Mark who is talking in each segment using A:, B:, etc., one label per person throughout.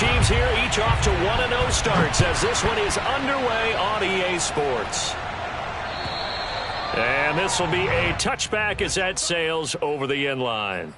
A: teams here, each off to 1-0 starts as this one is underway on EA Sports. And this will be a touchback as that sails over the end line.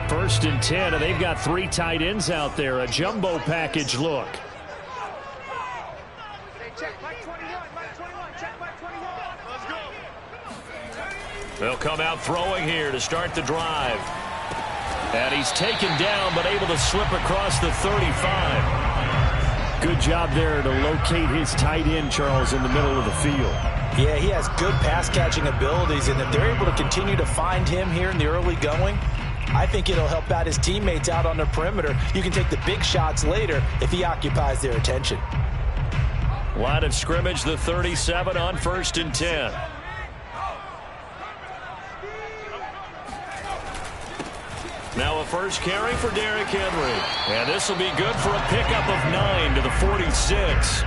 A: First and 10, and they've got 3 tight ends out there. A jumbo package look. They'll come out throwing here to start the drive. And he's taken down, but able to slip across the 35. Good job there to locate his tight end, Charles, in the middle of the field.
B: Yeah, he has good pass-catching abilities, and if they're able to continue to find him here in the early going, I think it'll help out his teammates out on the perimeter. You can take the big shots later if he occupies their attention.
A: Line of scrimmage, the 37 on 1st and 10. Now a first carry for Derrick Henry. And this will be good for a pickup of 9 to the 46.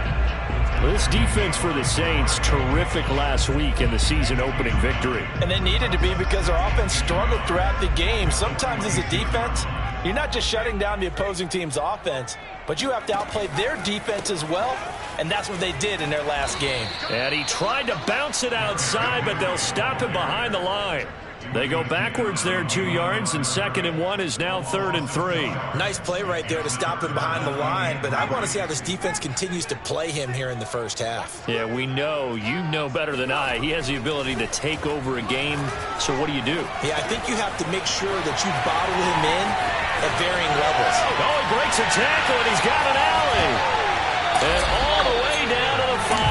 A: This defense for the Saints, terrific last week in the season-opening victory.
B: And they needed to be because their offense struggled throughout the game. Sometimes as a defense, you're not just shutting down the opposing team's offense, but you have to outplay their defense as well, and that's what they did in their last game.
A: And he tried to bounce it outside, but they'll stop him behind the line. They go backwards there 2 yards, and 2nd and 1 is now 3rd and 3.
B: Nice play right there to stop him behind the line, but I want to see how this defense continues to play him here in the first half.
A: Yeah, we know. You know better than I. He has the ability to take over a game, so what do you do?
B: Yeah, I think you have to make sure that you bottle him in at varying levels.
A: Oh, he breaks a tackle, and he's got an alley. And all the way down to the 5.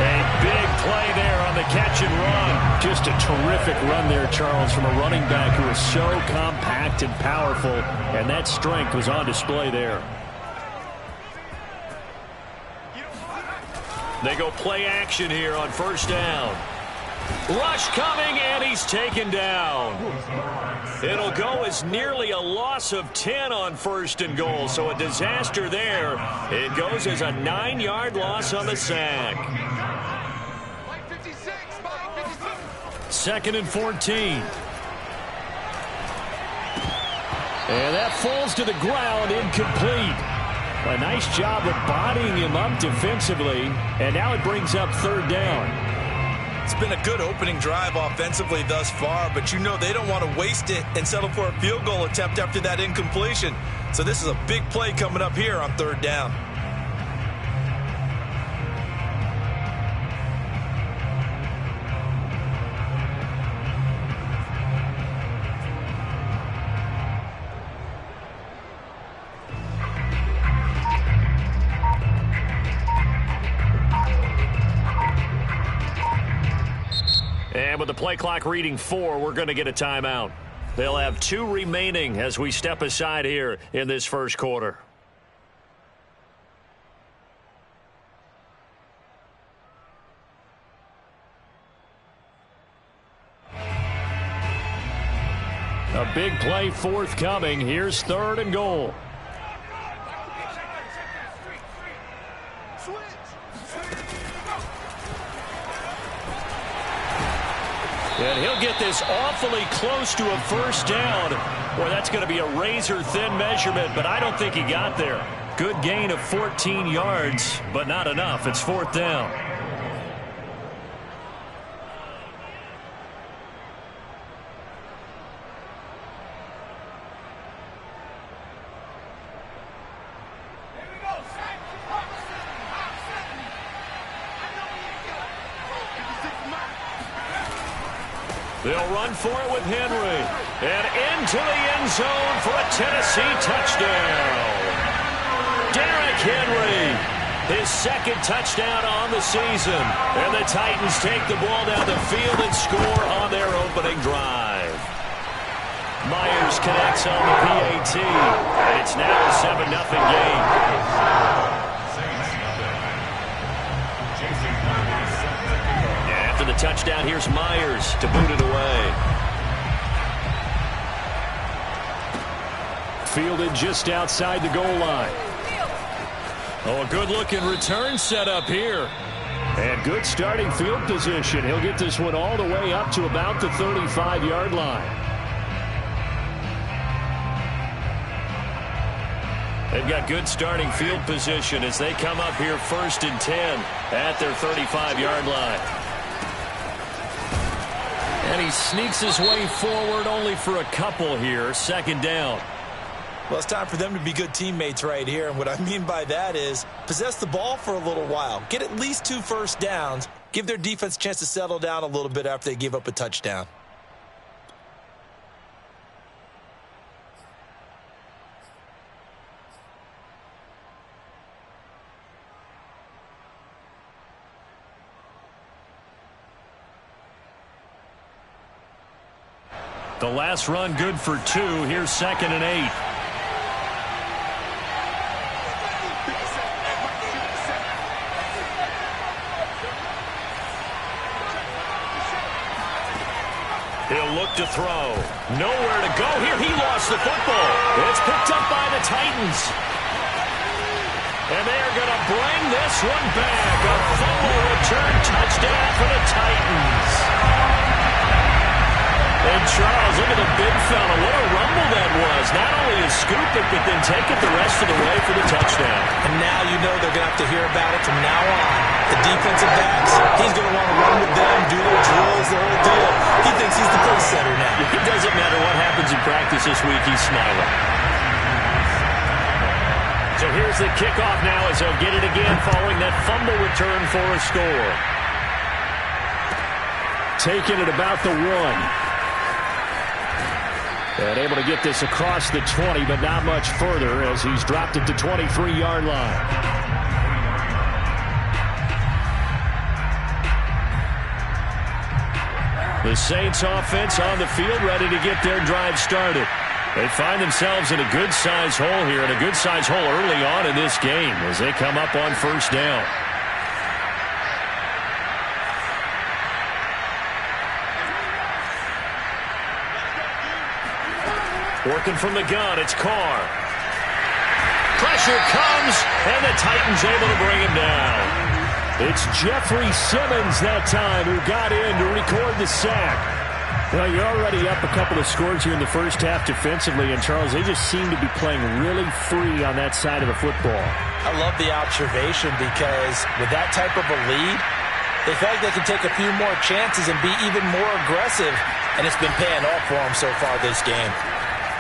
A: A big play there on the catch and run. Just a terrific run there, Charles, from a running back who is so compact and powerful, and that strength was on display there. They go play action here on 1st down. Rush coming, and he's taken down. It'll go as nearly a loss of 10 on 1st and goal, so a disaster there. It goes as a 9-yard loss on the sack. 2nd and 14. And that falls to the ground, incomplete. A nice job of bodying him up defensively, and now it brings up 3rd down.
B: It's been a good opening drive offensively thus far, but you know they don't want to waste it and settle for a field goal attempt after that incompletion. So this is a big play coming up here on 3rd down.
A: And with the play clock reading 4, we're going to get a timeout. They'll have 2 remaining as we step aside here in this first quarter. A big play forthcoming. Here's 3rd and goal. And he'll get this awfully close to a 1st down. Boy, that's going to be a razor-thin measurement, but I don't think he got there. Good gain of 14 yards, but not enough. It's 4th down. They'll run for it with Henry. And into the end zone for a Tennessee touchdown. Derrick Henry, his 2nd touchdown on the season. And the Titans take the ball down the field and score on their opening drive. Myers connects on the PAT. And it's now a 7-0 game. After the touchdown. Here's Myers to boot it away.
C: Fielded just outside the goal line. Oh, a good-looking return set up here. And good starting field position. He'll get this one all the way up to about the 35-yard line.
A: They've got good starting field position as they come up here 1st and 10 at their 35-yard line. And he sneaks his way forward only for a couple here. 2nd down.
B: Well, it's time for them to be good teammates right here. And what I mean by that is possess the ball for a little while. Get at least 2 first downs. Give their defense a chance to settle down a little bit after they give up a touchdown.
C: The last run good for 2. Here's 2nd and 8.
A: He'll look to throw. Nowhere to go here. He lost the football. It's picked up by the Titans. And they're going to bring this one back. A fumble return touchdown for the Titans. And Charles, look at the big fella. What a rumble that was. Not only a scoop it, but then take it the rest of the way for the touchdown.
B: And now you know they're going to have to hear about it from now on. The defensive backs, he's going to want to run with them, do their drills, the whole deal. He thinks he's the pace setter now.
A: It doesn't matter what happens in practice this week. He's smiling. So here's the kickoff now as they'll get it again following that fumble return for a score.
C: Taking it about the 1. And able to get this across the 20, but not much further as he's dropped it to 23-yard line. The Saints offense on the field ready to get their drive started. They find themselves in a good-sized hole here, and a good-sized hole early on in this game as they come up on 1st down.
A: Working from the gun, it's Carr. Pressure comes, and the Titans able to bring him down.
C: It's Jeffrey Simmons that time who got in to record the sack. Well, you're already up a couple of scores here in the first half defensively, and Charles, they just seem to be playing really free on that side of the football.
B: I love the observation because with that type of a lead, they feel like they can take a few more chances and be even more aggressive, and it's been paying off for them so far this game.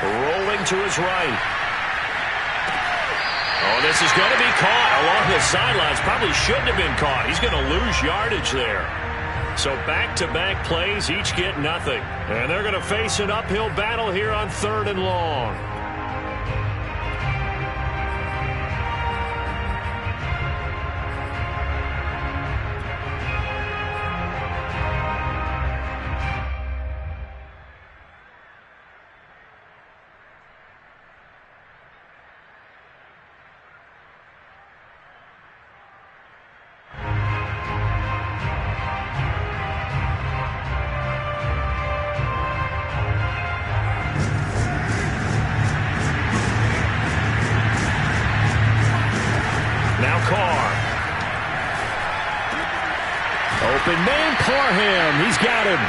A: Rolling to his right. Oh, this is going to be caught along the sidelines. Probably shouldn't have been caught. He's going to lose yardage there. So back-to-back plays, each get nothing. And they're going to face an uphill battle here on 3rd and long.
C: Open man, Parham. He's got him.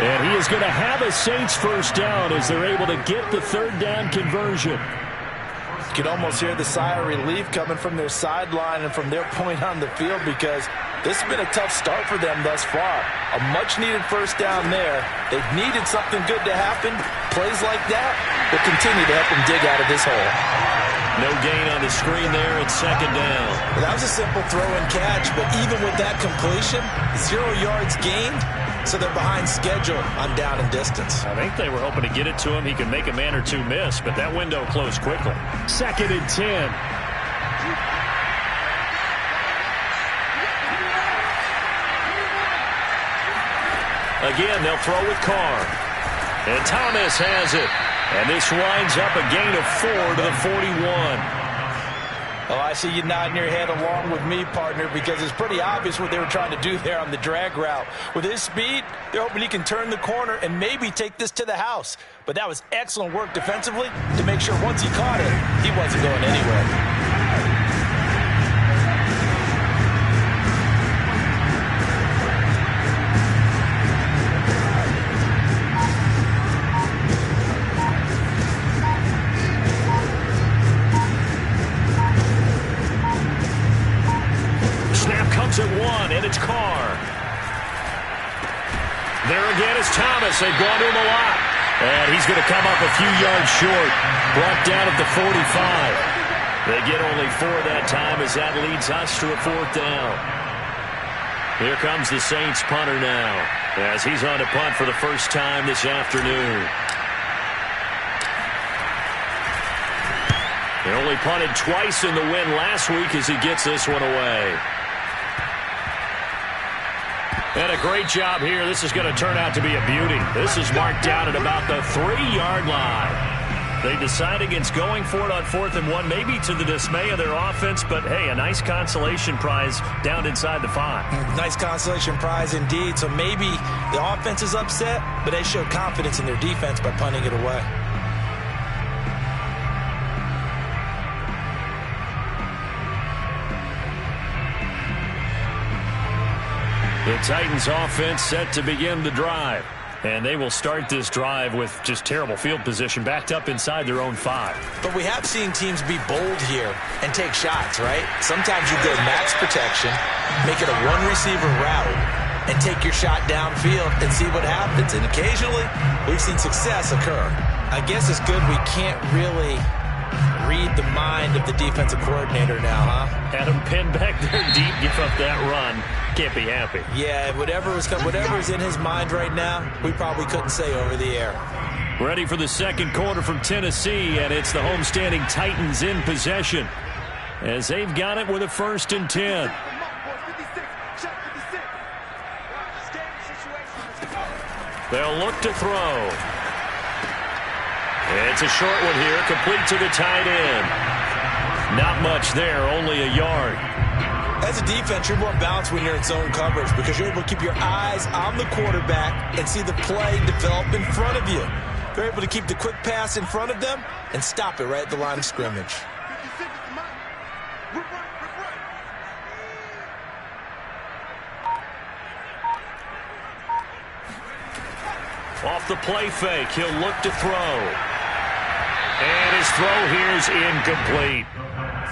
C: And he is going to have a Saints first down as they're able to get the 3rd down conversion.
B: You can almost hear the sigh of relief coming from their sideline and from their point on the field because this has been a tough start for them thus far. A much-needed first down there. They've needed something good to happen. Plays like that will continue to help them dig out of this hole.
A: No gain on the screen there at 2nd down.
B: Well, that was a simple throw and catch, but even with that completion, 0 yards gained, so they're behind schedule on down and distance.
A: I think they were hoping to get it to him. He could make a man or two miss, but that window closed quickly.
C: 2nd and 10.
A: Again, they'll throw with Carr. And Thomas has it. And this winds up a gain of 4 to the 41.
B: Oh, I see you nodding your head along with me, partner, because it's pretty obvious what they were trying to do there on the drag route. With his speed, they're hoping he can turn the corner and maybe take this to the house. But that was excellent work defensively to make sure once he caught it, he wasn't going anywhere.
C: At one, and it's Carr. There again is Thomas. They've gone to him a lot. And he's going to come up a few yards short. Brought down at the 45. They get only 4 that time as that leads us to a 4th down. Here comes the Saints punter now as he's on to punt for the first time this afternoon. He only punted twice in the win last week as he gets this one away. And a great job here. This is going to turn out to be a beauty. This is marked down at about the 3-yard line. They decide against going for it on 4th and 1, maybe to the dismay of their offense, but hey, a nice consolation prize down inside the 5.
B: Nice consolation prize indeed. So maybe the offense is upset, but they showed confidence in their defense by punting it away.
C: The Titans offense set to begin the drive. And they will start this drive with just terrible field position backed up inside their own 5.
B: But we have seen teams be bold here and take shots, right? Sometimes you go max protection, make it a one-receiver route, and take your shot downfield and see what happens. And occasionally, we've seen success occur. I guess it's good we can't really read the mind of the defensive coordinator now, huh?
C: Had him pinned back there deep, give up that run. Can't be happy.
B: Yeah, whatever's in his mind right now, we probably couldn't say over the air.
C: Ready for the second quarter from Tennessee, and it's the homestanding Titans in possession as they've got it with a 1st and 10. They'll look to throw. It's a short one here, complete to the tight end. Not much there, only a yard.
B: As a defense, you're more balanced when you're in zone coverage because you're able to keep your eyes on the quarterback and see the play develop in front of you. They're able to keep the quick pass in front of them and stop it right at the line of scrimmage.
C: Off the play fake, he'll look to throw. And his throw here is incomplete.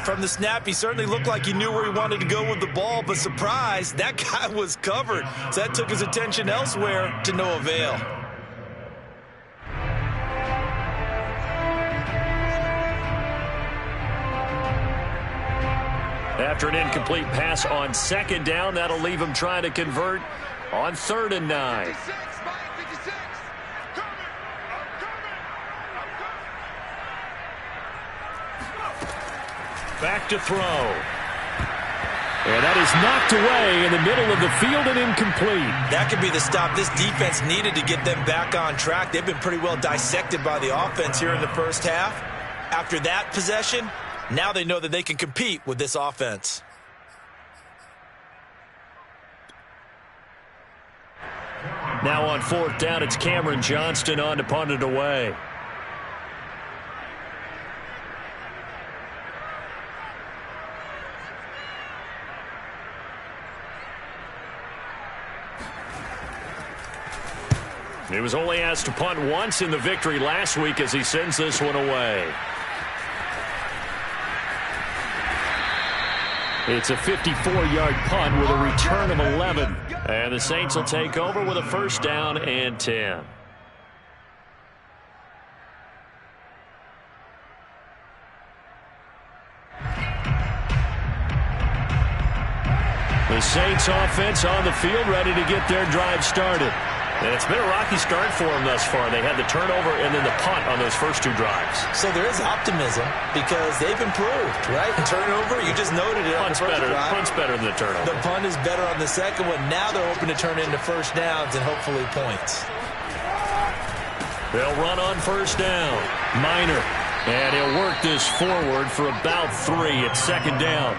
B: From the snap, he certainly looked like he knew where he wanted to go with the ball, but surprise, that guy was covered. So that took his attention elsewhere to no avail.
C: After an incomplete pass on 2nd down, that'll leave him trying to convert on 3rd and 9. Back to throw. And that is knocked away in the middle of the field and incomplete.
B: That could be the stop this defense needed to get them back on track. They've been pretty well dissected by the offense here in the first half. After that possession, now they know that they can compete with this offense.
C: Now on 4th down, it's Cameron Johnston on to punt it away. He was only asked to punt once in the victory last week as he sends this one away. It's a 54-yard punt with a return of 11. And the Saints will take over with a 1st down and 10. The Saints offense on the field ready to get their drive started. And it's been a rocky start for them thus far. They had the turnover and then the punt on those first 2 drives.
B: So there is optimism because they've improved, right? The turnover, you just noted it on the first drive.
C: Punt's better than the turnover.
B: The punt is better on the second one. Now they're hoping to turn it into 1st downs and hopefully points.
C: They'll run on 1st down. Minor And he'll work this forward for about 3 at second down.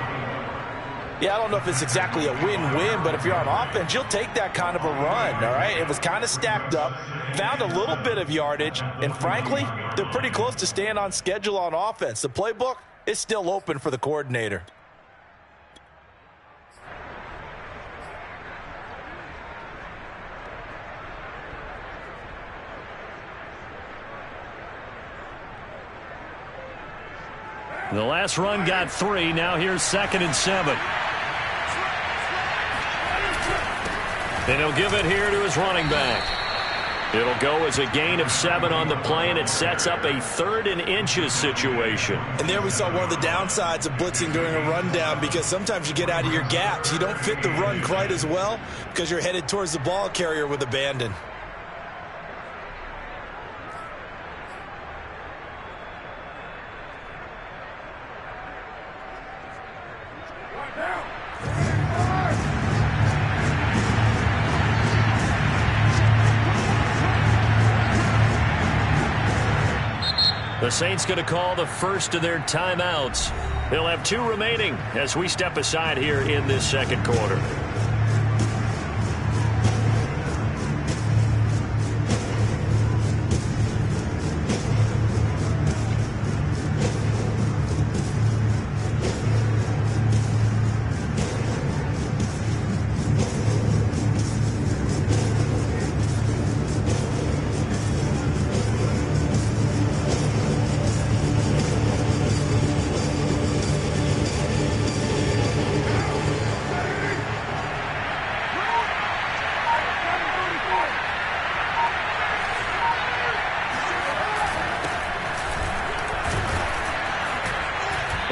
B: Yeah, I don't know if it's exactly a win-win, but if you're on offense, you'll take that kind of a run, all right? It was kind of stacked up, found a little bit of yardage, and frankly, they're pretty close to staying on schedule on offense. The playbook is still open for the coordinator.
C: The last run got 3. Now here's 2nd and 7. And he'll give it here to his running back. It'll go as a gain of 7 on the play, and it sets up a 3rd and inches situation.
B: And there we saw one of the downsides of blitzing during a rundown, because sometimes you get out of your gaps. You don't fit the run quite as well because you're headed towards the ball carrier with abandon.
C: The Saints going to call the first of their timeouts. They'll have 2 remaining as we step aside here in this second quarter.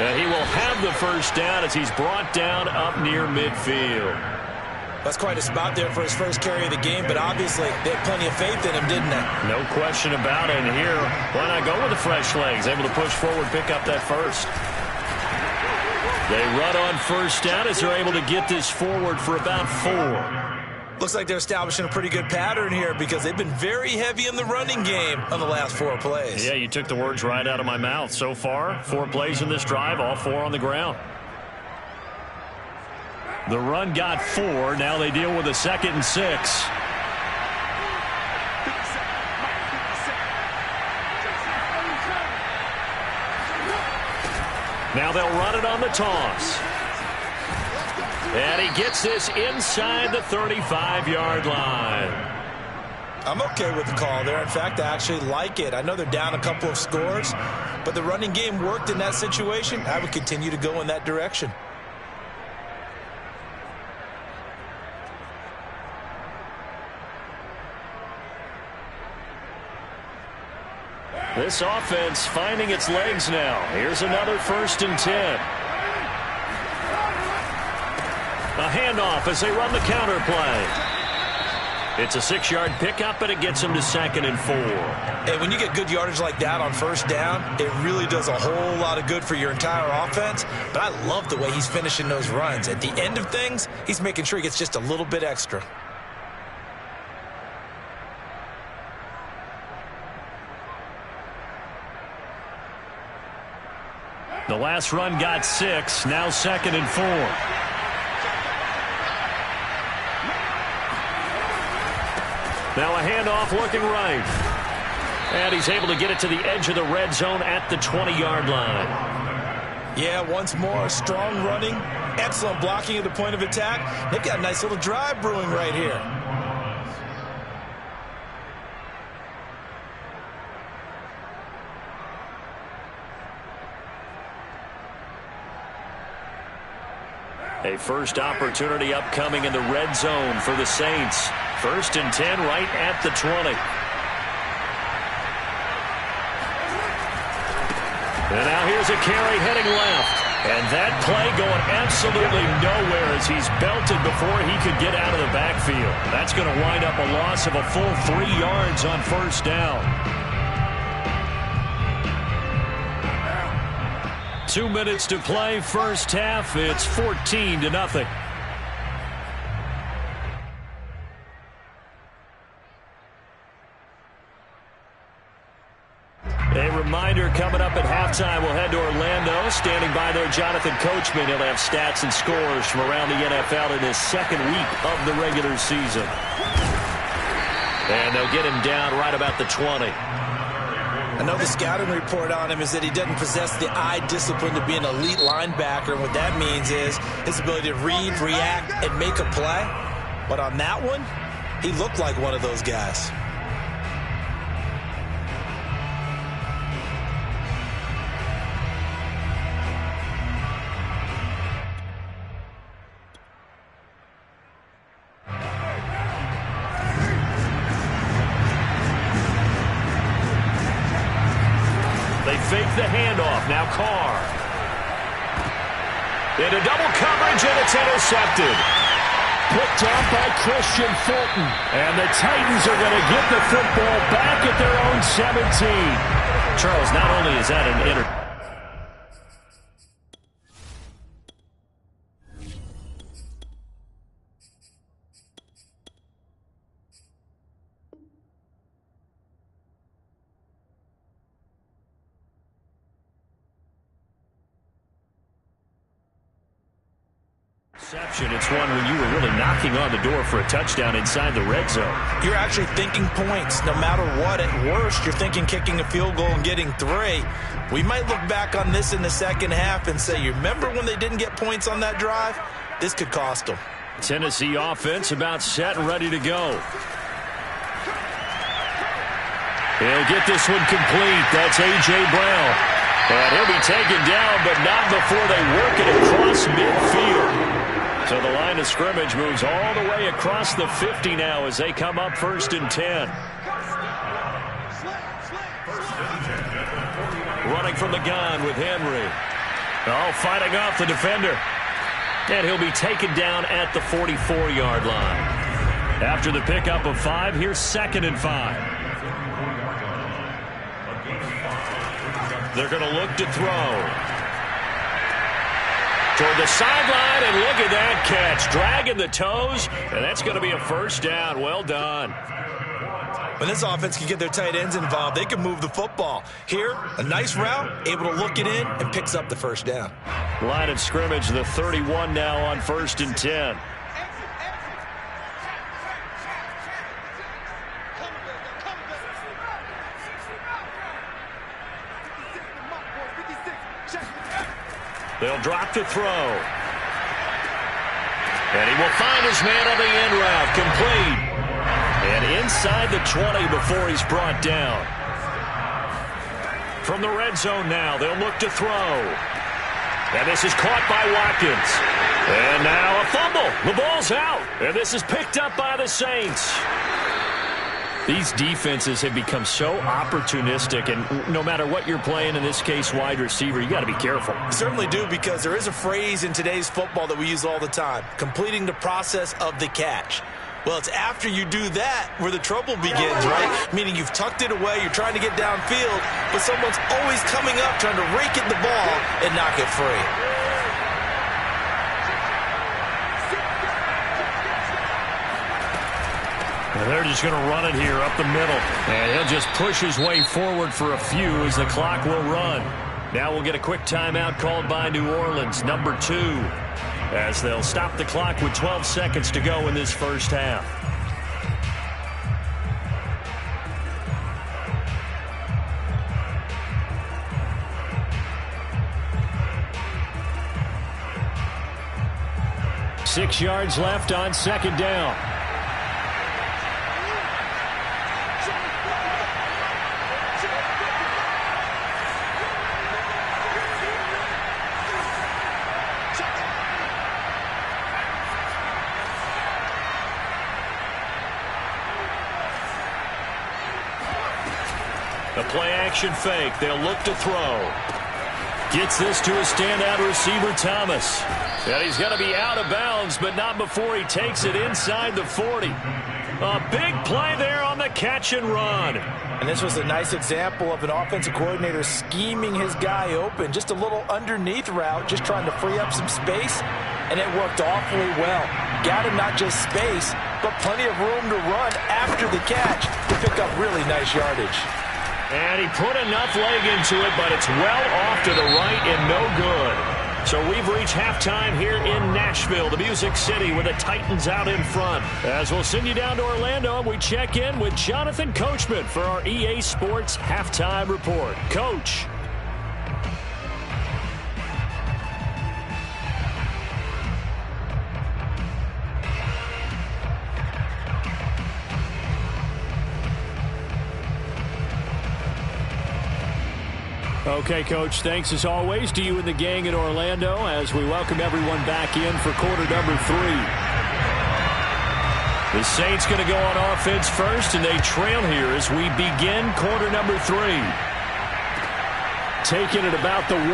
C: And he will have the first down as he's brought down up near midfield.
B: That's quite a spot there for his first carry of the game, but obviously they had plenty of faith in him, didn't they?
C: No question about it. And here, why not go with the fresh legs? Able to push forward, pick up that first. They run on first down as they're able to get this forward for about 4.
B: Looks like they're establishing a pretty good pattern here because they've been very heavy in the running game on the last 4 plays.
C: Yeah, you took the words right out of my mouth. So far, 4 plays in this drive, all 4 on the ground. The run got 4. Now they deal with a 2nd and 6. Now they'll run it on the toss. And he gets this inside the 35-yard line.
B: I'm okay with the call there. In fact, I actually like it. I know they're down a couple of scores, but the running game worked in that situation. I would continue to go in that direction.
C: This offense finding its legs now. Here's another 1st and 10. A handoff as they run the counter play. It's a 6-yard pickup, and it gets them to 2nd and 4.
B: And when you get good yardage like that on first down, it really does a whole lot of good for your entire offense. But I love the way he's finishing those runs. At the end of things, he's making sure he gets just a little bit extra.
C: The last run got 6. Now 2nd and 4. Now a handoff looking right. And he's able to get it to the edge of the red zone at the 20-yard line.
B: Yeah, once more, strong running, excellent blocking at the point of attack. They've got a nice little drive brewing right here.
C: A first opportunity upcoming in the red zone for the Saints. 1st and 10 right at the 20. And now here's a carry heading left. And that play going absolutely nowhere as he's belted before he could get out of the backfield. That's going to wind up a loss of a full 3 yards on first down. 2 minutes to play first half. It's 14-0. A reminder coming up at halftime, we'll head to Orlando. Standing by there, Jonathan Coachman. He'll have stats and scores from around the NFL in his second week of the regular season. And they'll get him down right about the 20.
B: I know the scouting report on him is that he doesn't possess the eye discipline to be an elite linebacker. And what that means is his ability to read, react, and make a play. But on that one, he looked like one of those guys.
C: Fake the handoff. Now Carr. Into double coverage, and it's intercepted. Picked off by Christian Fulton. And the Titans are going to get the football back at their own 17. Charles, not only is that an interception. It's one when you were really knocking on the door for a touchdown inside the red zone.
B: You're actually thinking points. No matter what, at worst, you're thinking kicking a field goal and getting 3. We might look back on this in the second half and say, you remember when they didn't get points on that drive? This could cost them.
C: Tennessee offense about set and ready to go. He'll get this one complete. That's A.J. Brown. And he'll be taken down, but not before they work it across midfield. So the line of scrimmage moves all the way across the 50 now as they come up 1st and 10. Running from the gun with Henry. Oh, fighting off the defender. And he'll be taken down at the 44-yard line. After the pickup of 5, here's 2nd and 5. They're going to look to throw. Toward the sideline, and look at that catch. Dragging the toes, and that's going to be a 1st down. Well done.
B: When this offense can get their tight ends involved, they can move the football. Here, a nice route, able to look it in, and picks up the 1st down.
C: Line of scrimmage, the 31 now on 1st and 10. They'll drop to throw. And he will find his man on the end route. Complete. And inside the 20 before he's brought down. From the red zone now, they'll look to throw. And this is caught by Watkins. And now a fumble. The ball's out. And this is picked up by the Saints. These defenses have become so opportunistic, and no matter what you're playing, in this case wide receiver, you got to be careful.
B: You certainly do, because there is a phrase in today's football that we use all the time, completing the process of the catch. Well, it's after you do that where the trouble begins, right? Meaning you've tucked it away, you're trying to get downfield, but someone's always coming up trying to rake at the ball and knock it free.
C: They're just going to run it here up the middle. And he'll just push his way forward for a few as the clock will run. Now we'll get a quick timeout called by New Orleans, number 2, as they'll stop the clock with 12 seconds to go in this first half. Six yards left on 2nd down. The play-action fake. They'll look to throw. Gets this to a standout receiver, Thomas. And he's going to be out of bounds, but not before he takes it inside the 40. A big play there on the catch and run.
B: And this was a nice example of an offensive coordinator scheming his guy open. Just a little underneath route, just trying to free up some space, and it worked awfully well. Got him not just space, but plenty of room to run after the catch to pick up really nice yardage.
A: And he put enough leg into it, but it's well off to the right and no good. So we've reached halftime here in Nashville, the Music City, with the Titans out in front. As we'll send you down to Orlando, we check in with Jonathan Coachman for our EA Sports Halftime Report. Coach. Okay, Coach, thanks as always to you and the gang in Orlando as we welcome everyone back in for quarter number 3. The Saints going to go on offense first, and they trail here as we begin quarter number 3. Taking it about the 1.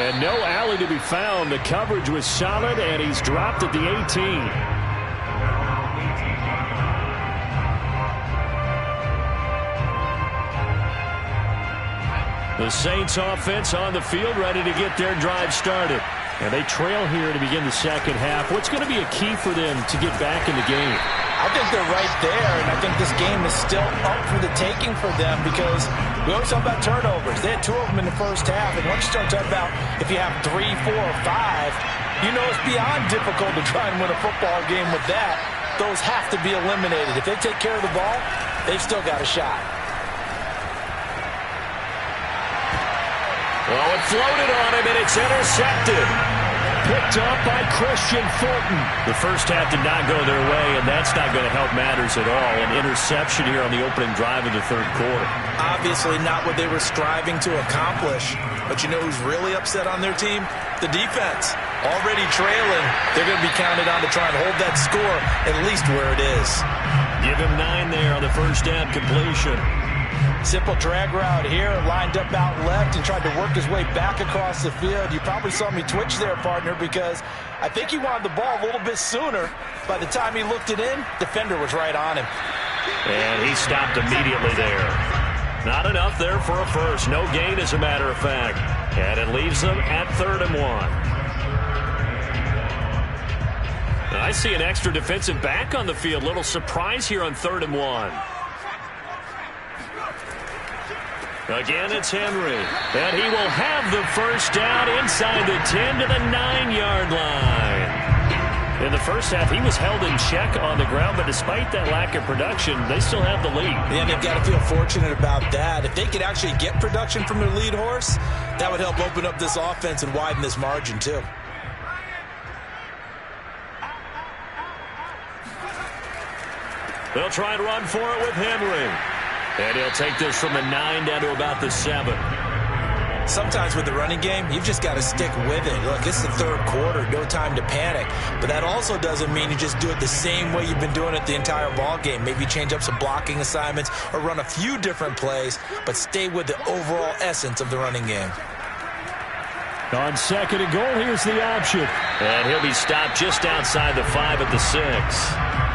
A: And no alley to be found. The coverage was solid, and he's dropped at the 18. The Saints offense on the field, ready to get their drive started. And they trail here to begin the second half. What's going to be a key for them to get back in the game?
B: I think they're right there, and I think this game is still up for the taking for them because we always talk about turnovers. They had 2 of them in the first half, and once you start talking about if you have 3, 4, or 5, you know it's beyond difficult to try and win a football game with that. Those have to be eliminated. If they take care of the ball, they've still got a shot.
A: Oh, it floated on him, and it's intercepted. Picked up by Christian Fulton. The first half did not go their way, and that's not going to help matters at all. An interception here on the opening drive of the third quarter.
B: Obviously not what they were striving to accomplish. But you know who's really upset on their team? The defense. Already trailing. They're going to be counted on to try and hold that score at least where it is.
A: Give him 9 there on the first down completion.
B: Simple drag route here, lined up out left and tried to work his way back across the field. You probably saw me twitch there, partner, because I think he wanted the ball a little bit sooner. By the time he looked it in, defender was right on him.
A: And he stopped immediately there. Not enough there for a first. No gain, as a matter of fact. And it leaves them at 3rd and 1. I see an extra defensive back on the field. Little surprise here on 3rd and 1. Again, it's Henry. And he will have the first down inside the 10 to the 9-yard line. In the first half, he was held in check on the ground, but despite that lack of production, they still have the lead.
B: Yeah, they've got to feel fortunate about that. If they could actually get production from their lead horse, that would help open up this offense and widen this margin, too.
A: They'll try and run for it with Henry. And he'll take this from the 9 down to about the 7.
B: Sometimes with the running game, you've just got to stick with it. Look, it's the third quarter, no time to panic. But that also doesn't mean you just do it the same way you've been doing it the entire ball game. Maybe change up some blocking assignments or run a few different plays, but stay with the overall essence of the running game.
C: On 2nd and goal, here's the option.
A: And he'll be stopped just outside the 5 at the 6.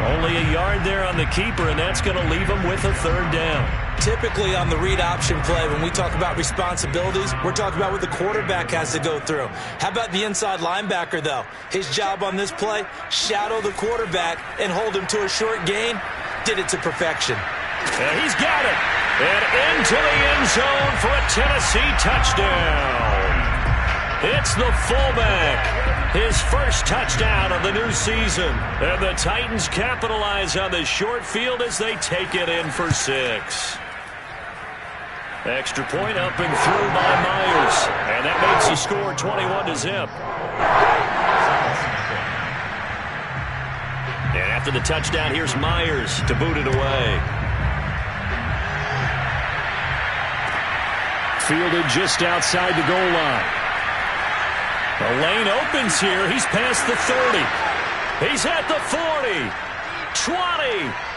A: Only a yard there on the keeper, and that's going to leave him with a 3rd down.
B: Typically on the read option play, when we talk about responsibilities, we're talking about what the quarterback has to go through. How about the inside linebacker, though? His job on this play, shadow the quarterback and hold him to a short gain. Did it to perfection.
A: And he's got it. And into the end zone for a Tennessee touchdown. It's the fullback. His first touchdown of the new season. And the Titans capitalize on the short field as they take it in for 6. Extra point up and through by Myers. And that makes the score 21-0. And after the touchdown, here's Myers to boot it away.
C: Fielded just outside the goal line.
A: The lane opens here. He's past the 30. He's at the 40. 20.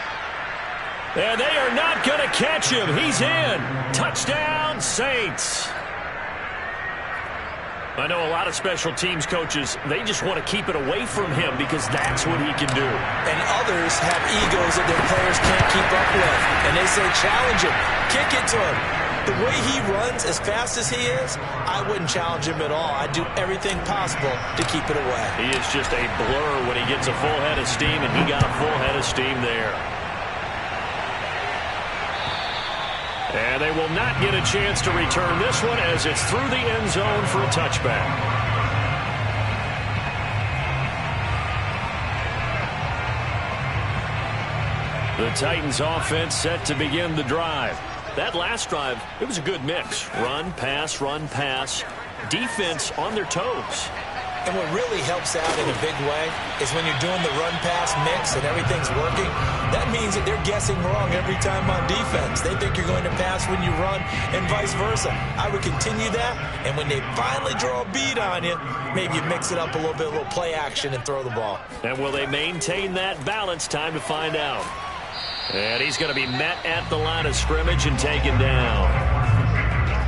A: And they are not going to catch him. He's in. Touchdown, Saints. I know a lot of special teams coaches, they just want to keep it away from him because that's what he can do.
B: And others have egos that their players can't keep up with. And they say, challenge him. Kick it to him. The way he runs, as fast as he is, I wouldn't challenge him at all. I'd do everything possible to keep it away.
A: He is just a blur when he gets a full head of steam, and he got a full head of steam there. And they will not get a chance to return this one as it's through the end zone for a touchback. The Titans offense set to begin the drive. That last drive, it was a good mix. Run, pass, defense on their toes.
B: And what really helps out in a big way is when you're doing the run-pass mix and everything's working, that means that they're guessing wrong every time on defense. They think you're going to pass when you run and vice versa. I would continue that, and when they finally draw a bead on you, maybe you mix it up a little bit, a little play action and throw the ball.
A: And will they maintain that balance? Time to find out. And he's going to be met at the line of scrimmage and taken down.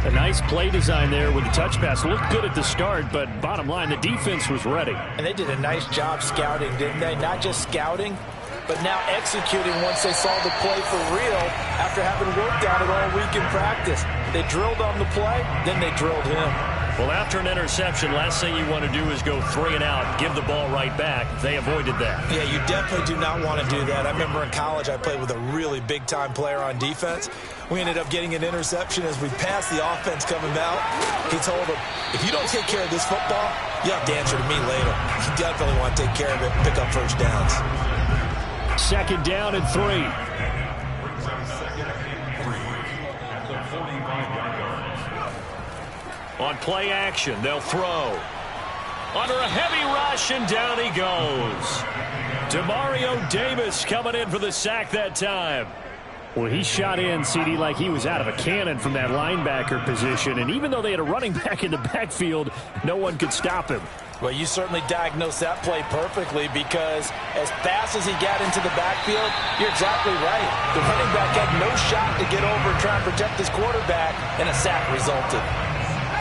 C: A nice play design there with the touch pass. Looked good at the start, but bottom line, the defense was ready.
B: And they did a nice job scouting, didn't they? Not just scouting, but now executing once they saw the play for real after having worked on it all week in practice. They drilled on the play, then they drilled him.
A: Well, after an interception, last thing you want to do is go 3 and out, give the ball right back. They avoided that. Yeah, you definitely do not want to do that. I remember in college I played with a really big-time player on defense. We ended up getting an interception as we passed the offense coming out. He told him, if you don't take care of this football, you have to answer to me later. You definitely want to take care of it and pick up first downs.
C: 2nd down and 3.
A: On play action, they'll throw. Under a heavy rush, and down he goes. Demario Davis coming in for the sack that time.
C: Well, he shot in, CD, like he was out of a cannon from that linebacker position. And even though they had a running back in the backfield, no one could stop him.
B: Well, you certainly diagnosed that play perfectly because as fast as he got into the backfield, you're exactly right. The running back had no shot to get over and try and protect his quarterback, and a sack resulted.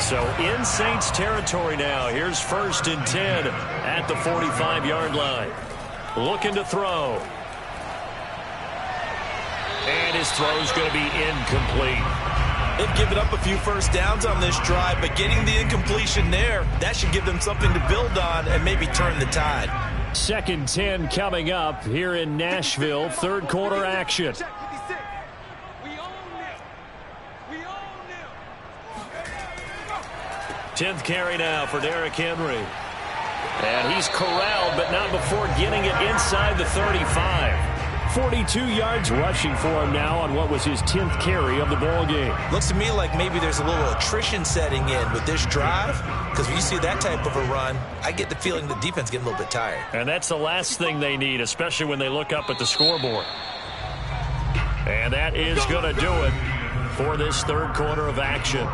A: So in Saints territory now. Here's 1st and 10 at the 45-yard line. Looking to throw. And his throw's going to be incomplete.
B: They've given up a few first downs on this drive, but getting the incompletion there, that should give them something to build on and maybe turn the tide.
C: 2nd 10 coming up here in Nashville. 3rd quarter action.
A: 10th carry now for Derrick Henry. And he's corralled, but not before getting it inside the 35.
C: 42 yards rushing for him now on what was his 10th carry of the ball game.
B: Looks to me like maybe there's a little attrition setting in with this drive, because when you see that type of a run, I get the feeling the defense getting a little bit tired.
A: And that's the last thing they need, especially when they look up at the scoreboard. And that is going to do it for this 3rd quarter of action.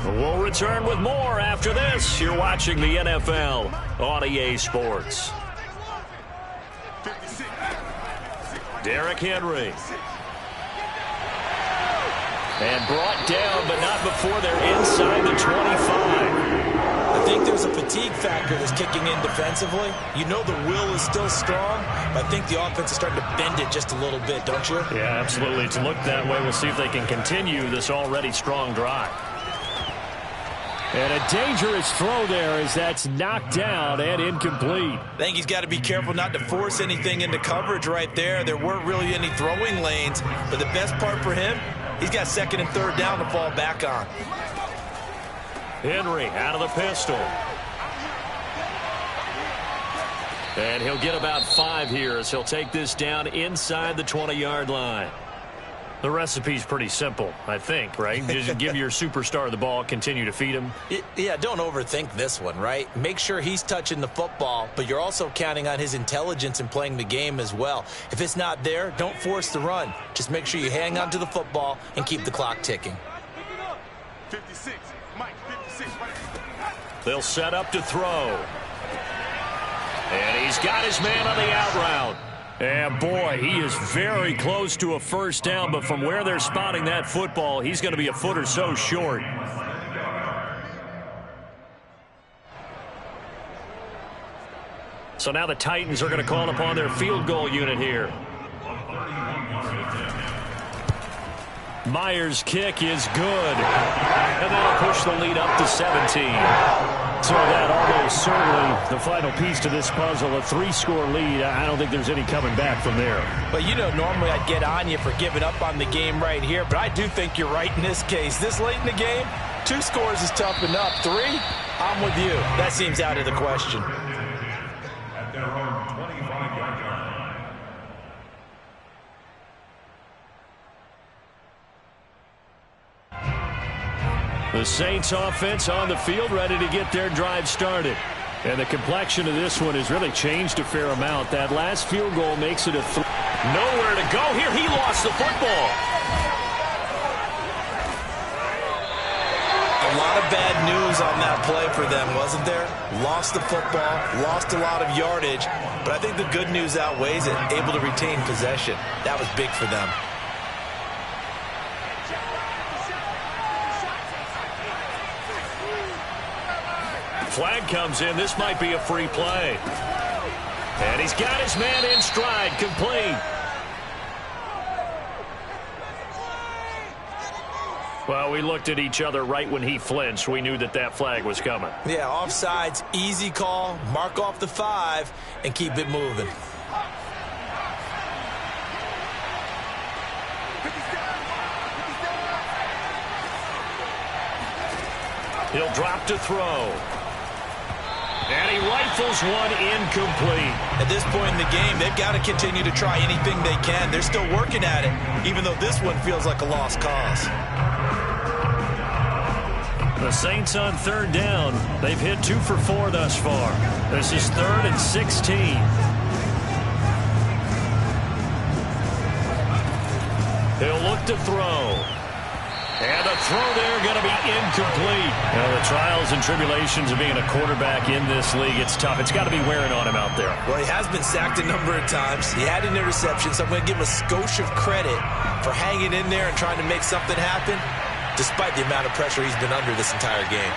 A: We'll return with more after this. You're watching the NFL on EA Sports. Derrick Henry. And brought down, but not before they're inside the 25.
B: I think there's a fatigue factor that's kicking in defensively. You know the will is still strong, but I think the offense is starting to bend it just a little bit, don't you?
A: Yeah, absolutely. It's looked that way. We'll see if they can continue this already strong drive.
C: And a dangerous throw there as that's knocked down and incomplete.
B: I think he's got to be careful not to force anything into coverage right there. There weren't really any throwing lanes, but the best part for him, he's got 2nd and 3rd down to fall back on.
A: Henry out of the pistol. And he'll get about 5 here as he'll take this down inside the 20-yard line. The recipe's pretty simple, I think, right? Just give your superstar the ball, continue to feed him.
B: Yeah, don't overthink this one, right? Make sure he's touching the football, but you're also counting on his intelligence in playing the game as well. If it's not there, don't force the run. Just make sure you hang on to the football and keep the clock ticking.
A: 56, Mike, 56. They'll set up to throw. And he's got his man on the out route. And, boy, he is very close to a first down, but from where they're spotting that football, he's going to be a foot or so short. So now the Titans are going to call upon their field goal unit here. Myers' kick is good. And that'll push the lead up to 17.
C: So that almost certainly the final piece to this puzzle, a 3-score lead. I don't think there's any coming back from there.
B: But, you know, normally I'd get on you for giving up on the game right here, but I do think you're right in this case. This late in the game, 2 scores is tough enough. 3, I'm with you. That seems out of the question.
D: At their own 25-yard line.
C: The Saints offense on the field, ready to get their drive started. And the complexion of this one has really changed a fair amount. That last field goal makes it a
A: Nowhere to go here. He lost the football.
B: A lot of bad news on that play for them, wasn't there? Lost the football, lost a lot of yardage, but I think the good news outweighs it. Able to retain possession. That was big for them.
C: Flag comes in. This might be a free play. And he's got his man in stride, complete. Well, we looked at each other right when he flinched. We knew that that flag was coming.
B: Yeah, offsides, easy call, mark off the 5, and keep it moving.
C: He'll drop to throw. And he rifles one incomplete.
B: At this point in the game, they've got to continue to try anything they can. They're still working at it, even though this one feels like a lost cause.
C: The Saints on 3rd down. They've hit 2 for 4 thus far. This is 3rd and 16. He'll look to throw. And a throw there going to be incomplete. Now, the trials and tribulations of being a quarterback in this league, it's tough. It's got to be wearing on him out there.
B: Well, he has been sacked a number of times. He had an interception, so I'm going to give him a skosh of credit for hanging in there and trying to make something happen, despite the amount of pressure he's been under this entire game.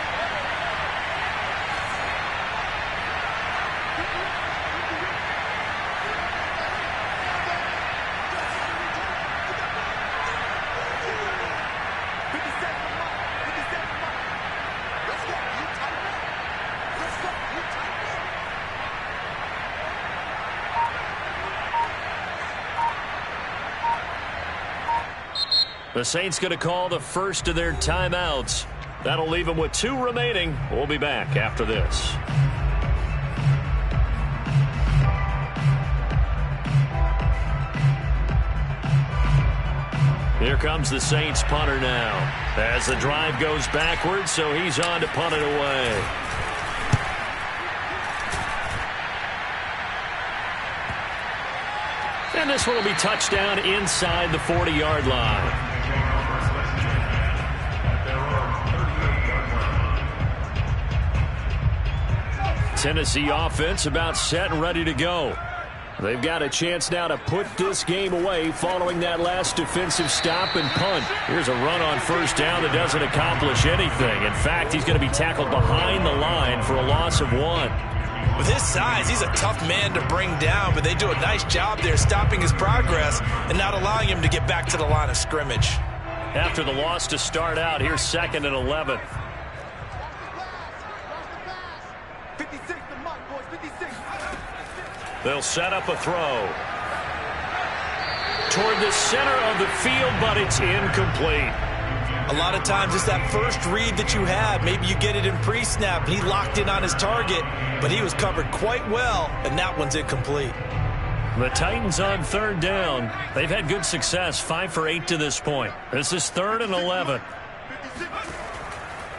C: The Saints going to call the first of their timeouts. That'll leave them with 2 remaining. We'll be back after this. Here comes the Saints punter now. As the drive goes backwards, so he's on to punt it away. And this one will be touchdown inside the 40-yard line. Tennessee offense about set and ready to go. They've got a chance now to put this game away following that last defensive stop and punt. Here's a run on 1st down that doesn't accomplish anything. In fact, he's going to be tackled behind the line for a loss of 1.
B: With his size, he's a tough man to bring down, but they do a nice job there stopping his progress and not allowing him to get back to the line of scrimmage.
C: After the loss to start out, here's 2nd and 11. They'll set up a throw toward the center of the field, but it's incomplete.
B: A lot of times it's that first read that you have. Maybe you get it in pre-snap. He locked in on his target, but he was covered quite well, and that one's incomplete.
C: The Titans on 3rd down. They've had good success, 5 for 8 to this point. This is 3rd and 11.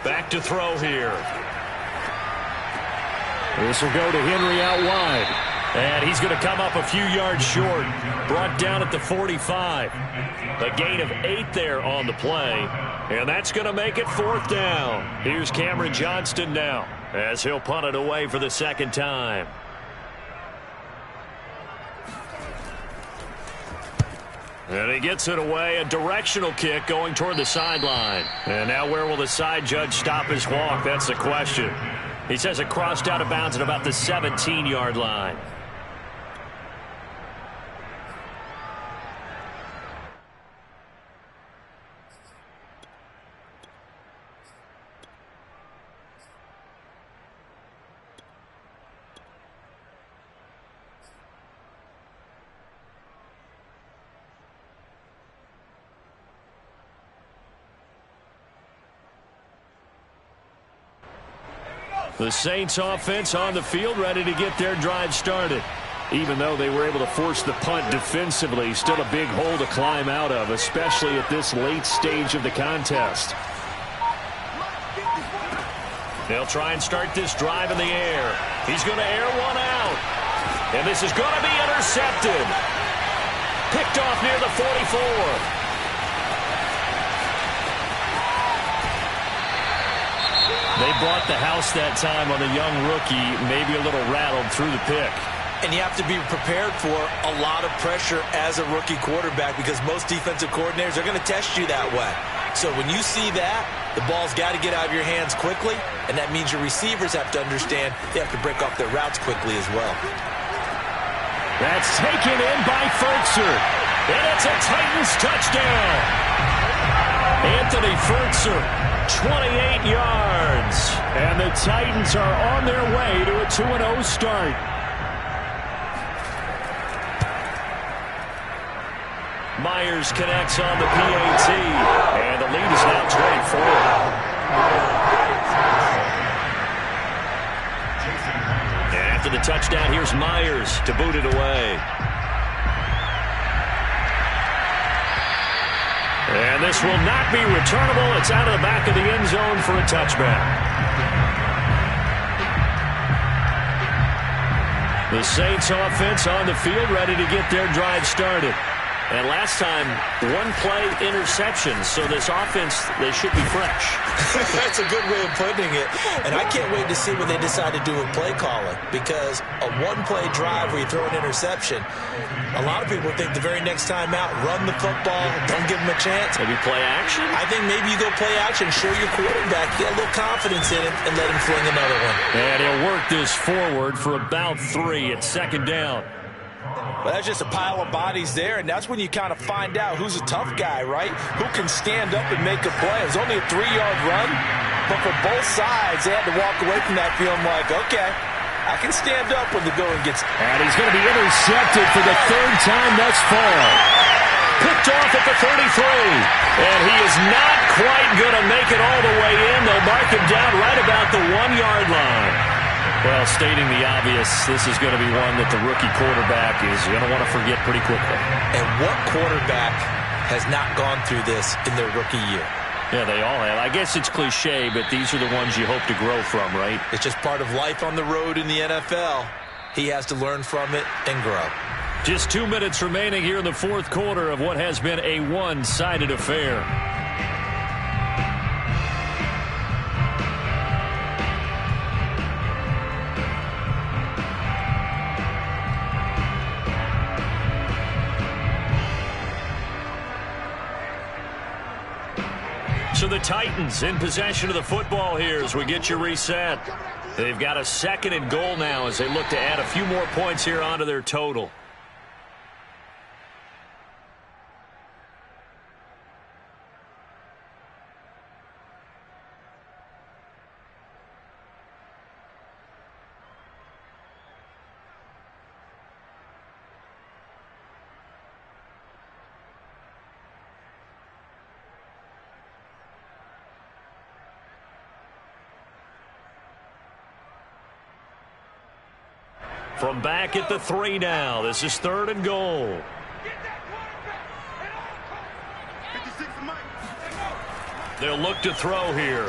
C: Back to throw here. This will go to Henry out wide. And he's going to come up a few yards short. Brought down at the 45. A gain of 8 there on the play. And that's going to make it 4th down. Here's Cameron Johnston now as he'll punt it away for the 2nd time. And he gets it away, a directional kick going toward the sideline. And now where will the side judge stop his walk? That's the question. He says it crossed out of bounds at about the 17-yard line. The Saints offense on the field, ready to get their drive started. Even though they were able to force the punt defensively, still a big hole to climb out of, especially at this late stage of the contest. They'll try and start this drive in the air. He's going to air one out. And this is going to be intercepted. Picked off near the 44. They brought the house that time on the young rookie, maybe a little rattled through the pick.
B: And you have to be prepared for a lot of pressure as a rookie quarterback because most defensive coordinators are going to test you that way. So when you see that, the ball's got to get out of your hands quickly, and that means your receivers have to understand they have to break off their routes quickly as well.
C: That's taken in by Furtzer. And it's a Titans touchdown. Anthony Furtzer, 28 yards. And the Titans are on their way to a 2-0 start. Myers connects on the PAT, and the lead is now 24. And after the touchdown, here's Myers to boot it away. And this will not be returnable. It's out of the back of the end zone for a touchback. The Saints offense on the field, ready to get their drive started. And last time, one-play interception. So this offense, they should be fresh.
B: That's a good way of putting it. And I can't wait to see what they decide to do with play calling. Because a one-play drive where you throw an interception, a lot of people think the very next time out, run the football, don't give them a chance.
C: Maybe play action?
B: I think maybe you go play action, show your quarterback, get a little confidence in it, and let him fling another one.
C: And he'll work this forward for about 3 at second down.
B: Well, that's just a pile of bodies there, and that's when you kind of find out who's a tough guy, right? Who can stand up and make a play. It was only a 3-yard run, but for both sides, they had to walk away from that feeling like, okay, I can stand up when the going gets...
C: And he's going to be intercepted for the 3rd time thus far. Picked off at the 33. And he is not quite going to make it all the way in. They'll mark him down right about the 1-yard line. Well, stating the obvious, this is going to be one that the rookie quarterback is going to want to forget pretty quickly.
B: And what quarterback has not gone through this in their rookie year?
C: Yeah, they all have. I guess it's cliche, but these are the ones you hope to grow from, right?
B: It's just part of life on the road in the NFL. He has to learn from it and grow.
C: Just 2 minutes remaining here in the 4th quarter of what has been a one-sided affair. So the Titans in possession of the football here as we get you reset. They've got a 2nd and goal now as they look to add a few more points here onto their total. From back at the 3 now. This is 3rd and goal. They'll look to throw here.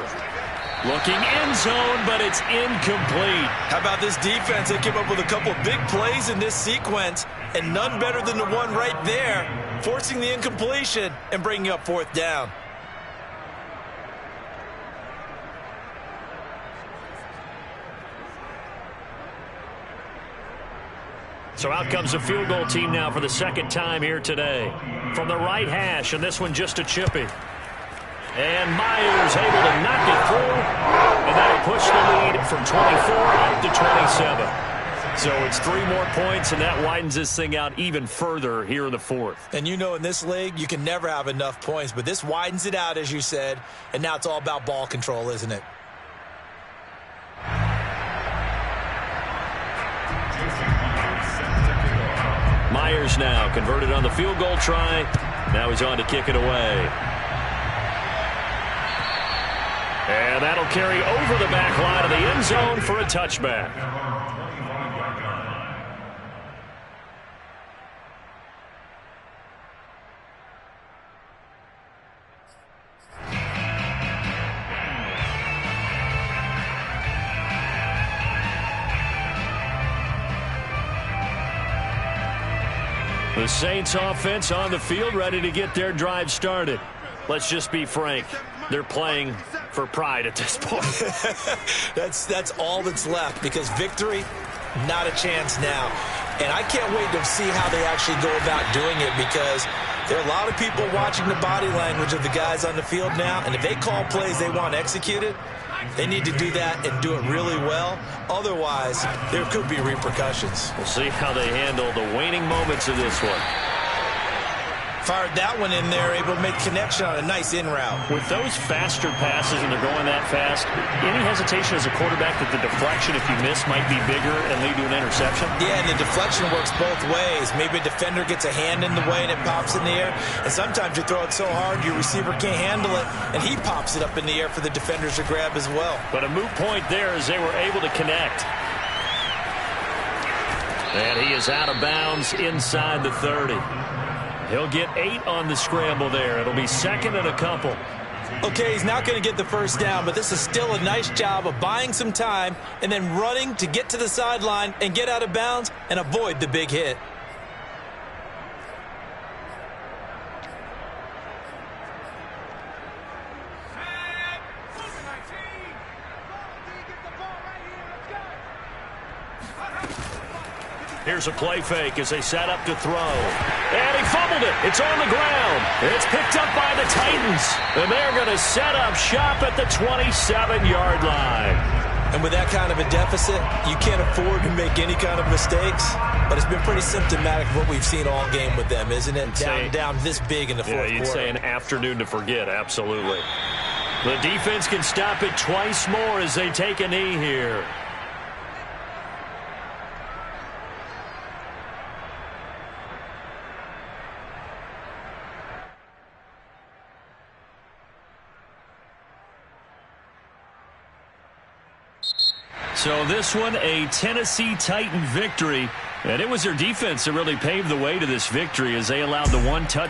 C: Looking end zone, but it's incomplete.
B: How about this defense? They came up with a couple of big plays in this sequence, and none better than the one right there, forcing the incompletion and bringing up 4th down.
C: So out comes the field goal team now for the 2nd time here today. From the right hash, and this one just a chippy. And Myers able to knock it through, and that'll push the lead from 24 up to 27. So it's 3 more points, and that widens this thing out even further here in the 4th.
B: And you know in this league, you can never have enough points, but this widens it out, as you said, and now it's all about ball control, isn't it?
C: Myers now converted on the field goal try. Now he's on to kick it away. And that'll carry over the back line of the end zone for a touchback. The Saints offense on the field, ready to get their drive started. Let's just be frank. They're playing for pride at this point.
B: That's all that's left, because victory, not a chance now. And I can't wait to see how they actually go about doing it, because there are a lot of people watching the body language of the guys on the field now, and if they call plays they want executed, they need to do that and do it really well. Otherwise, there could be repercussions.
C: We'll see how they handle the waning moments of this one.
B: Fired that one in there, able to make connection on a nice in route.
C: With those faster passes and they're going that fast, any hesitation as a quarterback that the deflection, if you miss, might be bigger and lead to an interception?
B: Yeah, and the deflection works both ways. Maybe a defender gets a hand in the way and it pops in the air. And sometimes you throw it so hard your receiver can't handle it, and he pops it up in the air for the defenders to grab as well.
C: But a moot point there as they were able to connect. And he is out of bounds inside the 30. He'll get 8 on the scramble there. It'll be second and a couple.
B: Okay, he's not going to get the first down, but this is still a nice job of buying some time and then running to get to the sideline and get out of bounds and avoid the big hit.
C: Here's a play fake as they set up to throw. And he fumbled it. It's on the ground. It's picked up by the Titans. And they're going to set up shop at the 27-yard line.
B: And with that kind of a deficit, you can't afford to make any kind of mistakes. But it's been pretty symptomatic of what we've seen all game with them, isn't it? Down this big in the fourth quarter.
C: Yeah, you'd say an afternoon to forget, absolutely. The defense can stop it twice more as they take a knee here. So this one, a Tennessee Titan victory. And it was their defense that really paved the way to this victory as they allowed the one touchdown.